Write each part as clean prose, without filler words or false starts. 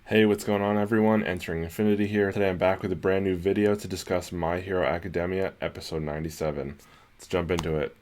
Hey, what's going on everyone? Entering Infinity here. Today I'm back with a brand new video to discuss My Hero Academia episode 97. Let's jump into it.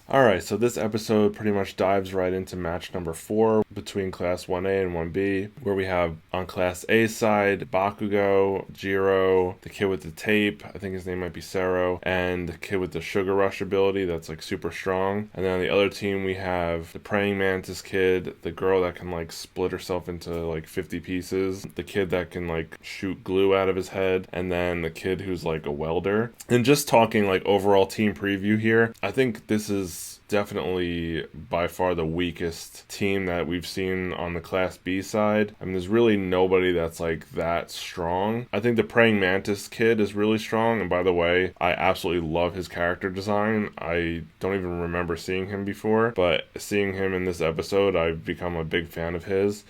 Alright, so this episode pretty much dives right into match number 4 between Class 1A and 1B, where we have on Class A's side, Bakugo, Jiro, the kid with the tape, I think his name might be Sero, and the kid with the Sugar Rush ability that's like super strong. And then on the other team we have the Praying Mantis kid, the girl that can like split herself into like 50 pieces, the kid that can like shoot glue out of his head, and then the kid who's like a welder. And just talking like overall team preview here, I think this is definitely by far the weakest team that we've seen on the Class B side. I mean, there's really nobody that's like that strong. I think the Praying Mantis kid is really strong, and by the way, I absolutely love his character design. I don't even remember seeing him before, but seeing him in this episode, I've become a big fan of his.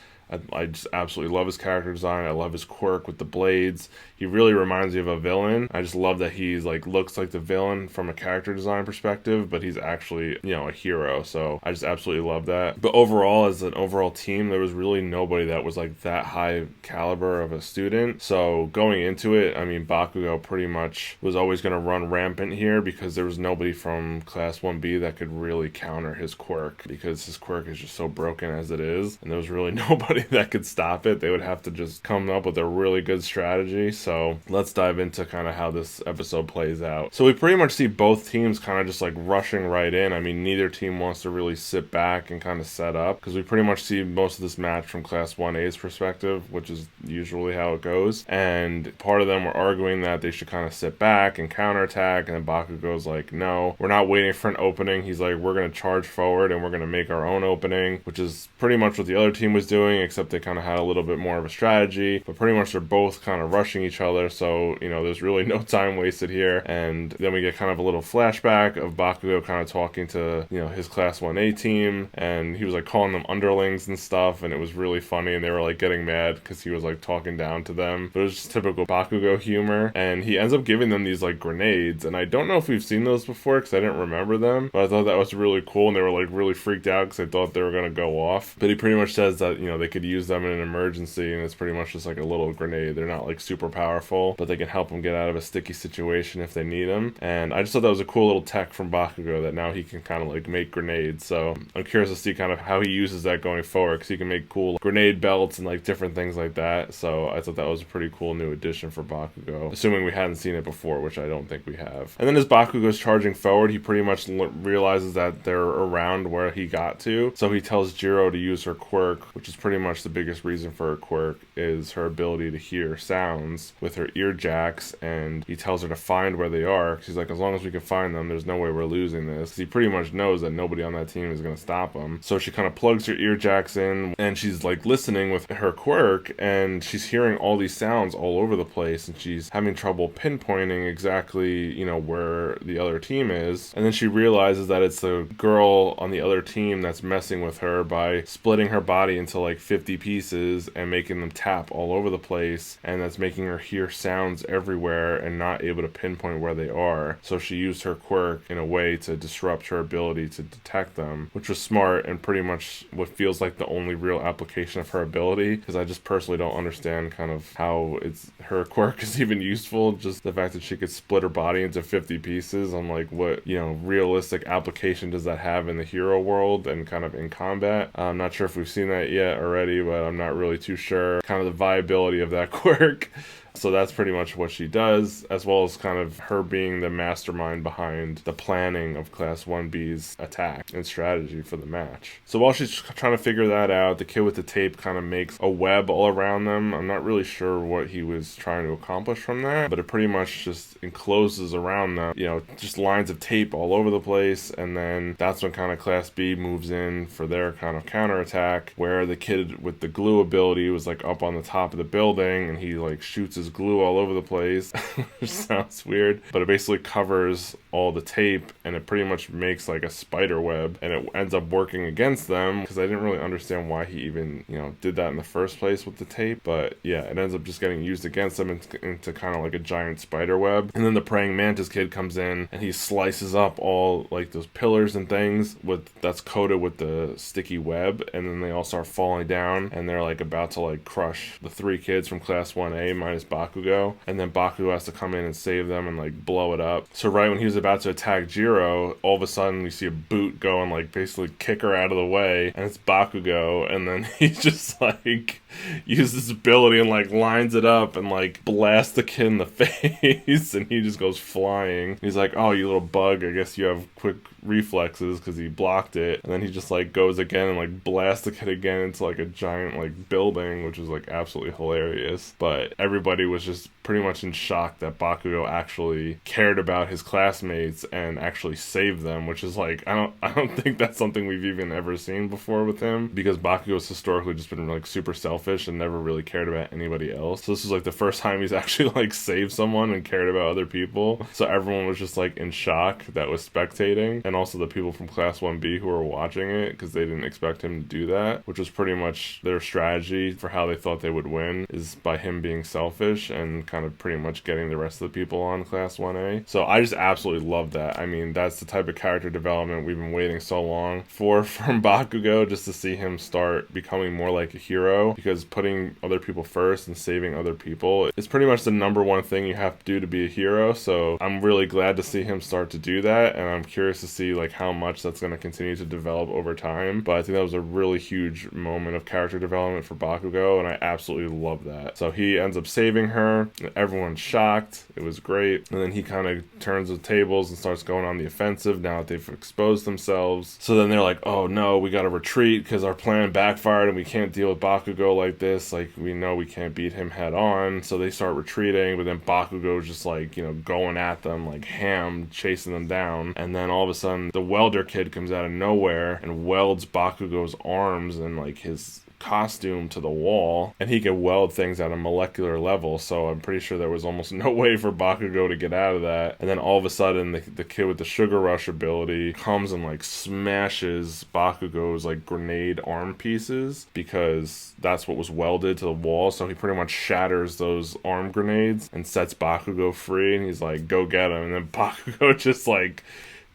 I just absolutely love his character design. I love his quirk with the blades. He really reminds me of a villain. I just love that he's like looks like the villain from a character design perspective, but he's actually, a hero. So I just absolutely love that. But overall, as an overall team, there was really nobody that was like that high caliber of a student. So going into it, I mean, Bakugo pretty much was always going to run rampant here because there was nobody from Class 1B that could really counter his quirk, because his quirk is just so broken as it is, and there was really nobody that could stop it. They would have to just come up with a really good strategy. So let's dive into kind of how this episode plays out. So we pretty much see both teams kind of just like rushing right in. I mean, neither team wants to really sit back and kind of set up, because we pretty much see most of this match from Class 1A's perspective, which is usually how it goes. And part of them were arguing that they should kind of sit back and counterattack, and then Bakugo's like, no, we're not waiting for an opening. He's like, we're going to charge forward and we're going to make our own opening, which is pretty much what the other team was doing, except they kind of had a little bit more of a strategy. But pretty much they're both kind of rushing each other, so there's really no time wasted here. And then we get kind of a little flashback of Bakugo kind of talking to his Class 1A team, and he was like calling them underlings and stuff, and it was really funny, and they were like getting mad because he was like talking down to them. But it was just typical Bakugo humor, and he ends up giving them these like grenades, and I don't know if we've seen those before because I didn't remember them, but I thought that was really cool, and they were like really freaked out because they thought they were going to go off. But he pretty much says that they could use them in an emergency, and it's pretty much just like a little grenade. They're not like super powerful, but they can help them get out of a sticky situation if they need them. And I just thought that was a cool little tech from Bakugo, that now he can kind of like make grenades. So I'm curious to see kind of how he uses that going forward, because he can make cool grenade belts and like different things like that. So I thought that was a pretty cool new addition for Bakugo, assuming we hadn't seen it before, which I don't think we have. And then as Bakugo's charging forward, he pretty much realizes that they're around where he got to, so he tells Jiro to use her quirk, which is pretty much the biggest reason for her quirk is her ability to hear sounds with her ear jacks. And he tells her to find where they are, because he's like, as long as we can find them, there's no way we're losing this. He pretty much knows that nobody on that team is going to stop him. So she kind of plugs her ear jacks in, and she's like listening with her quirk, and she's hearing all these sounds all over the place, and she's having trouble pinpointing exactly where the other team is. And then she realizes that it's the girl on the other team that's messing with her by splitting her body into like 50 pieces and making them tap all over the place, and that's making her hear sounds everywhere and not able to pinpoint where they are. So she used her quirk in a way to disrupt her ability to detect them, which was smart and pretty much what feels like the only real application of her ability, because I just personally don't understand kind of how her quirk is even useful. Just the fact that she could split her body into 50 pieces, I'm like, what realistic application does that have in the hero world and kind of in combat? I'm not sure if we've seen that yet already, but I'm not really too sure kind of the viability of that quirk. So that's pretty much what she does, as well as kind of her being the mastermind behind the planning of Class 1B's attack and strategy for the match. So while she's trying to figure that out, the kid with the tape kind of makes a web all around them. I'm not really sure what he was trying to accomplish from that, but it pretty much just encloses around them, just lines of tape all over the place. And then that's when kind of Class B moves in for their kind of counterattack, where the kid with the glue ability was like up on the top of the building, and he like shoots his there's glue all over the place, which sounds weird, but it basically covers all the tape, and it pretty much makes like a spider web, and it ends up working against them, because I didn't really understand why he even, did that in the first place with the tape. But yeah, it ends up just getting used against them into kind of like a giant spider web. And then the praying mantis kid comes in, and he slices up all like those pillars and things that's coated with the sticky web, and then they all start falling down, and they're like about to like crush the 3 kids from Class 1A minus Bakugo, and then Bakugo has to come in and save them and like blow it up. So right when he was about to attack Jiro, all of a sudden we see a boot go and like basically kick her out of the way, and it's Bakugo, and then he just like uses his ability and like lines it up and like blasts the kid in the face, and he just goes flying. He's like, oh, you little bug, I guess you have quick reflexes, because he blocked it. And then he just like goes again and like blasts the kid again into like a giant like building, which was like absolutely hilarious. But everybody was just pretty much in shock that Bakugo actually cared about his classmates and actually saved them, which is like, I don't think that's something we've even ever seen before with him, because Bakugo's historically just been like super selfish and never really cared about anybody else. So this is like the first time he's actually like saved someone and cared about other people. So everyone was just like in shock that was spectating, and also the people from Class 1B who were watching it, because they didn't expect him to do that, which was pretty much their strategy for how they thought they would win, is by him being selfish and kind of pretty much getting the rest of the people on Class 1A. So I just absolutely love that. I mean, that's the type of character development we've been waiting so long for from Bakugo, just to see him start becoming more like a hero, because putting other people first and saving other people is pretty much the number one thing you have to do to be a hero. So I'm really glad to see him start to do that, and I'm curious to see like how much that's going to continue to develop over time. But I think that was a really huge moment of character development for Bakugo, and I absolutely love that. So he ends up saving her, everyone's shocked, it was great, and then he kind of turns the tables and starts going on the offensive now that they've exposed themselves. So then they're like, oh no, we gotta retreat because our plan backfired and we can't deal with Bakugo like this, like we know we can't beat him head on. So they start retreating, but then Bakugo's just like, going at them like ham, chasing them down, and then all of a sudden the welder kid comes out of nowhere and welds Bakugo's arms and like his costume to the wall, and he can weld things at a molecular level, so I'm pretty sure there was almost no way for Bakugo to get out of that. And then all of a sudden the kid with the Sugar Rush ability comes and like smashes Bakugo's like grenade arm pieces, because that's what was welded to the wall. So he pretty much shatters those arm grenades and sets Bakugo free, and he's like, go get him. And then Bakugo just like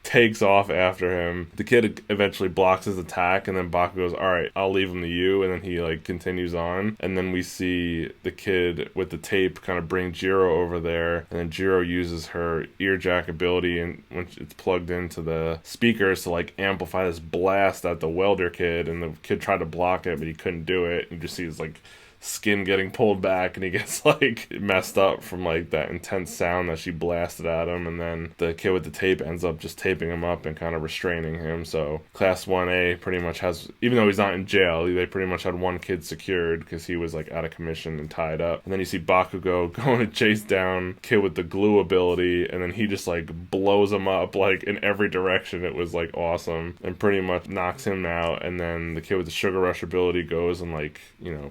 takes off after him. The kid eventually blocks his attack, and then Bakugo goes, alright, I'll leave him to you, and then he like continues on. And then we see the kid with the tape kind of bring Jiro over there, and then Jiro uses her earjack ability, and when it's plugged into the speakers, to like amplify this blast at the welder kid, and the kid tried to block it, but he couldn't do it. You just see his like skin getting pulled back, and he gets like messed up from like that intense sound that she blasted at him. And then the kid with the tape ends up just taping him up and kind of restraining him. So Class 1A pretty much has, even though he's not in jail, they pretty much had one kid secured because he was like out of commission and tied up. And then you see Bakugo going to chase down kid with the glue ability, and then he just like blows him up like in every direction. It was like awesome, and pretty much knocks him out. And then the kid with the Sugar Rush ability goes and like,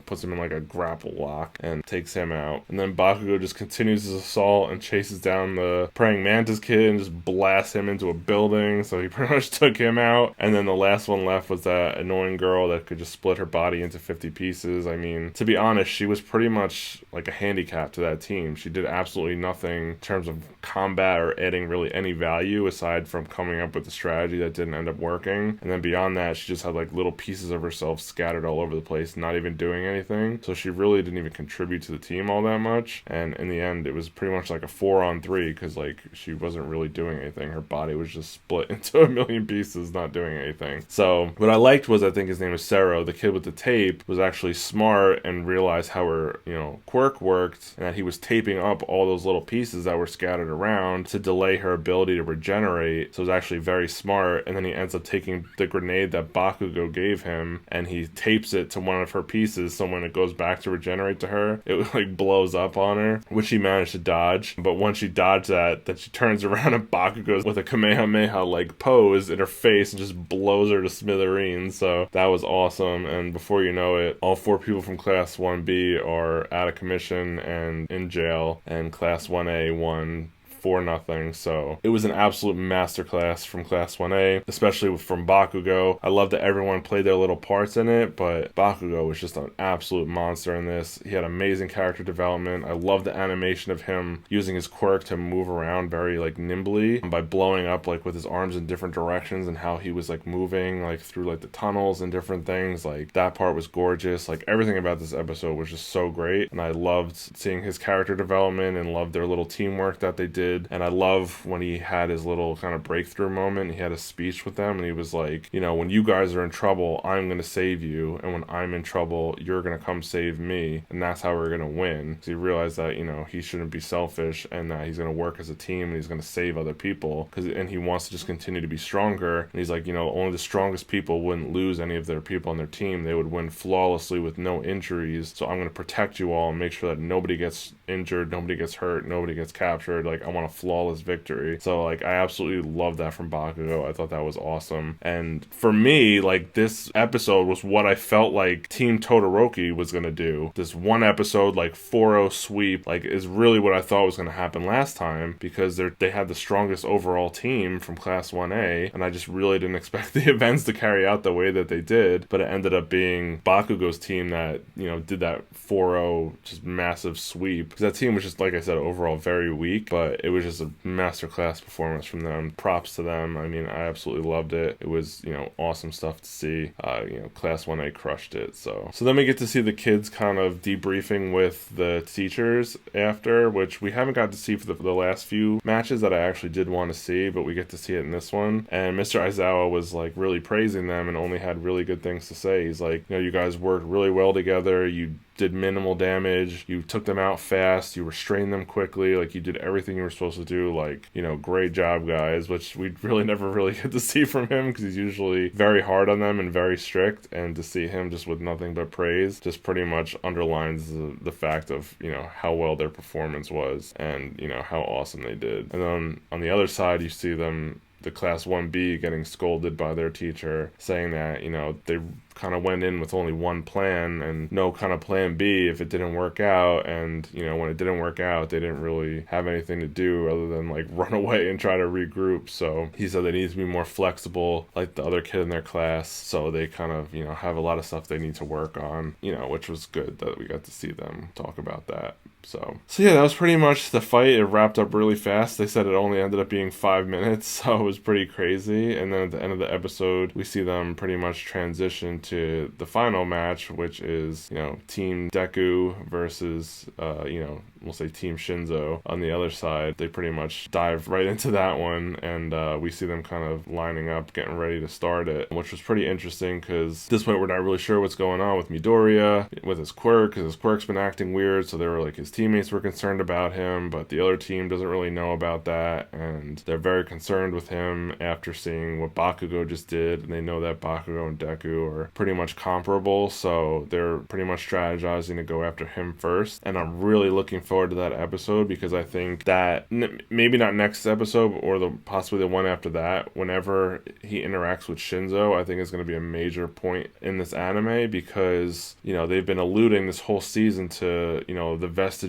puts him in like a grapple lock and takes him out. And then Bakugo just continues his assault and chases down the praying mantis kid and just blasts him into a building. So he pretty much took him out. And then the last one left was that annoying girl that could just split her body into 50 pieces. I mean, to be honest, she was pretty much like a handicap to that team. She did absolutely nothing in terms of combat or adding really any value, aside from coming up with a strategy that didn't end up working. And then beyond that, she just had like little pieces of herself scattered all over the place, not even doing anything. So she really didn't even contribute to the team all that much. And in the end, it was pretty much like a 4-on-3, because like she wasn't really doing anything. Her body was just split into a million pieces, not doing anything. So what I liked was, I think his name was Sero, the kid with the tape, was actually smart and realized how her, quirk worked, and that he was taping up all those little pieces that were scattered around to delay her ability to regenerate. So it was actually very smart. And then he ends up taking the grenade that Bakugo gave him, and he tapes it to one of her pieces, so when it goes back to regenerate to her, it like blows up on her, which she managed to dodge. But once she dodged that, then she turns around and Bakugo with a Kamehameha like pose in her face and just blows her to smithereens. So that was awesome. And before you know it, all 4 people from Class 1B are out of commission and in jail, and Class 1A won 4-0. So it was an absolute masterclass from Class 1A, especially from Bakugo. I love that everyone played their little parts in it, but Bakugo was just an absolute monster in this. He had amazing character development. I love the animation of him using his quirk to move around very like nimbly by blowing up like with his arms in different directions, and how he was like moving like through like the tunnels and different things. Like that part was gorgeous. Like everything about this episode was just so great, and I loved seeing his character development and loved their little teamwork that they did. And I love when he had his little kind of breakthrough moment. He had a speech with them, and he was like, you know, when you guys are in trouble, I'm going to save you. And when I'm in trouble, you're going to come save me. And that's how we're going to win. So he realized that, you know, he shouldn't be selfish, and that he's going to work as a team, and he's going to save other people. And he wants to just continue to be stronger. And he's like, you know, only the strongest people wouldn't lose any of their people on their team. They would win flawlessly with no injuries. So I'm going to protect you all and make sure that nobody gets injured, nobody gets hurt, nobody gets captured. Like, I want a flawless victory. So like I absolutely love that from Bakugo. I thought that was awesome. And for me, like this episode was what I felt like Team Todoroki was gonna do. This one episode like 4-0 sweep like is really what I thought was gonna happen last time, because they had the strongest overall team from Class 1A, and I just really didn't expect the events to carry out the way that they did. But it ended up being Bakugo's team that, you know, did that 4-0 just massive sweep, because that team was just, like I said, overall very weak, but it was just a masterclass performance from them. Props to them. I mean, I absolutely loved it. It was, you know, awesome stuff to see. You know, Class 1A crushed it. So then we get to see the kids kind of debriefing with the teachers after, which we haven't got to see for the last few matches that I actually did want to see, but we get to see it in this one. And Mr. Aizawa was like really praising them and only had really good things to say. He's like, you know, you guys worked really well together. You did minimal damage, you took them out fast, you restrained them quickly, like you did everything you were supposed to do. Like, you know, great job, guys, which we really never really get to see from him, because he's usually very hard on them and very strict, and to see him just with nothing but praise just pretty much underlines the fact of, you know, how well their performance was, and, you know, how awesome they did. And then on the other side, you see them, the Class 1B, getting scolded by their teacher, saying that, you know, they kind of went in with only one plan and no kind of plan B if it didn't work out. And, you know, when it didn't work out, they didn't really have anything to do other than like run away and try to regroup. So he said they need to be more flexible like the other kid in their class. So they kind of, you know, have a lot of stuff they need to work on, you know, which was good that we got to see them talk about that. So yeah, that was pretty much the fight. It wrapped up really fast. They said it only ended up being 5 minutes, so it was pretty crazy. And then at the end of the episode, we see them pretty much transition to the final match, which is, you know, Team Deku versus, you know, we'll say Team Shinzo on the other side. They pretty much dive right into that one, and we see them kind of lining up, getting ready to start it, which was pretty interesting, because at this point we're not really sure what's going on with Midoriya, with his quirk, because his quirk's been acting weird, so they were like, his teammates were concerned about him, but the other team doesn't really know about that, and they're very concerned with him after seeing what Bakugo just did, and they know that Bakugo and Deku are pretty much comparable, so they're pretty much strategizing to go after him first. And I'm really looking forward to that episode, because I think that maybe not next episode or possibly the one after that, whenever he interacts with Shinzo, I think is going to be a major point in this anime, because, you know, they've been alluding this whole season to, you know, the vestiges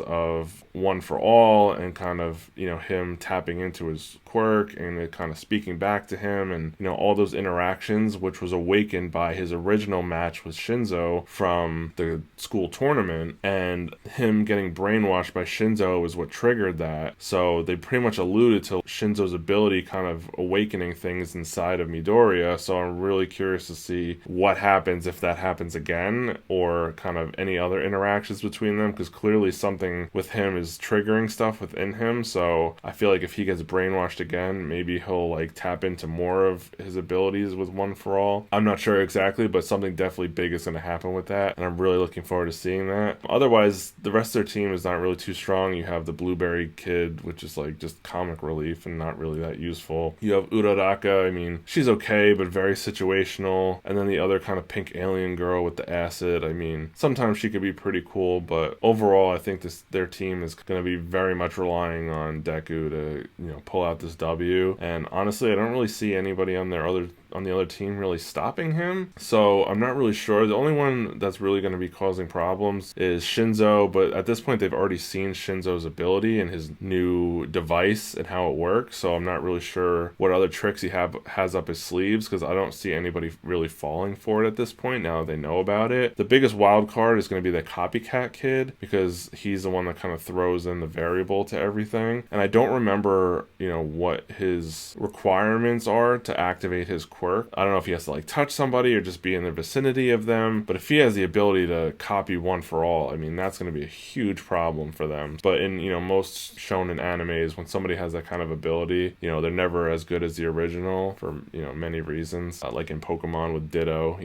of One for All, and kind of, you know, him tapping into his quirk and it kind of speaking back to him, and, you know, all those interactions, which was awakened by his original match with Shinzo from the school tournament, and him getting brainwashed by Shinzo is what triggered that. So they pretty much alluded to Shinzo's ability kind of awakening things inside of Midoriya, so I'm really curious to see what happens if that happens again, or kind of any other interactions between them, because clearly something with him is is triggering stuff within him. So I feel like if he gets brainwashed again, maybe he'll like tap into more of his abilities with One For All. I'm not sure exactly, but something definitely big is going to happen with that, and I'm really looking forward to seeing that. Otherwise, the rest of their team is not really too strong. You have the Blueberry Kid, which is like just comic relief and not really that useful. You have Uraraka. I mean, she's okay, but very situational. And then the other kind of pink alien girl with the acid. I mean, sometimes she could be pretty cool, but overall, I think their team is going to be very much relying on Deku to, pull out this W. And honestly, I don't really see anybody on the other team really stopping him. So I'm not really sure. The only one that's really going to be causing problems is Shinzo, but at this point they've already seen Shinzo's ability and his new device and how it works. So I'm not really sure what other tricks he has up his sleeves, because I don't see anybody really falling for it at this point now that they know about it. The biggest wild card is going to be the Copycat Kid, because he's the one that kind of throws in the variable to everything. And I don't remember, what his requirements are to activate his quirk. I don't know if he has to like touch somebody or just be in the vicinity of them, but if he has the ability to copy One For All, I mean, that's going to be a huge problem for them. But in most shonen animes, when somebody has that kind of ability, they're never as good as the original for many reasons. Like in Pokemon with Ditto,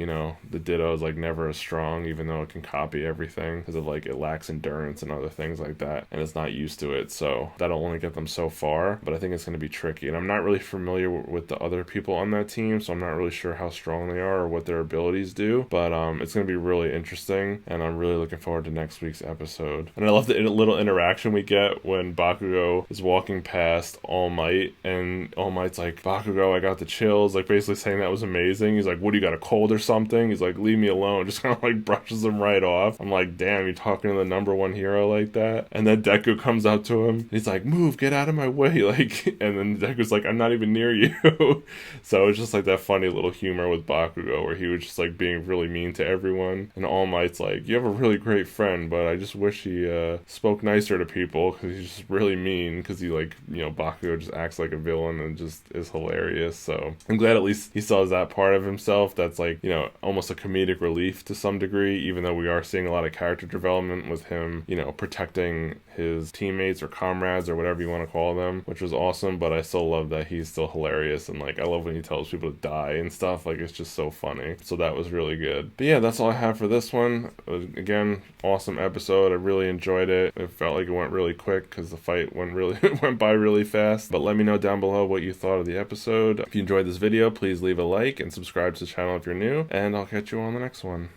the Ditto is like never as strong, even though it can copy everything, because of like it lacks endurance and other things like that, and it's not used to it. So that'll only get them so far, but I think it's going to be tricky. And I'm not really familiar with the other people on that team, so I'm not really sure how strong they are or what their abilities do, but it's going to be really interesting, and I'm really looking forward to next week's episode. And I love the little interaction we get when Bakugo is walking past All Might, and All Might's like, Bakugo, I got the chills, like basically saying that was amazing. He's like, what, do you got a cold or something? He's like, leave me alone. Just kind of like brushes him right off. I'm like, damn, you're talking to the number one hero like that? And then Deku comes up to him, and he's like, move, get out of my way, like, and then Deku's like, I'm not even near you. So it's just like that funny little humor with Bakugo, where he was just like being really mean to everyone, and All Might's like, you have a really great friend, but I just wish he spoke nicer to people, because he's just really mean, because he like, Bakugo just acts like a villain and just is hilarious. So I'm glad at least he saw that part of himself that's like, almost a comedic relief to some degree, even though we are seeing a lot of character development with him, protecting his teammates or comrades or whatever you want to call them, which was awesome. But I still love that he's still hilarious, and like I love when he tells people to die and stuff. Like, it's just so funny. So that was really good. But yeah, that's all I have for this one. Again, awesome episode. I really enjoyed it. It felt like it went really quick because the fight went by really fast. But let me know down below what you thought of the episode. If you enjoyed this video, please leave a like and subscribe to the channel if you're new, and I'll catch you on the next one.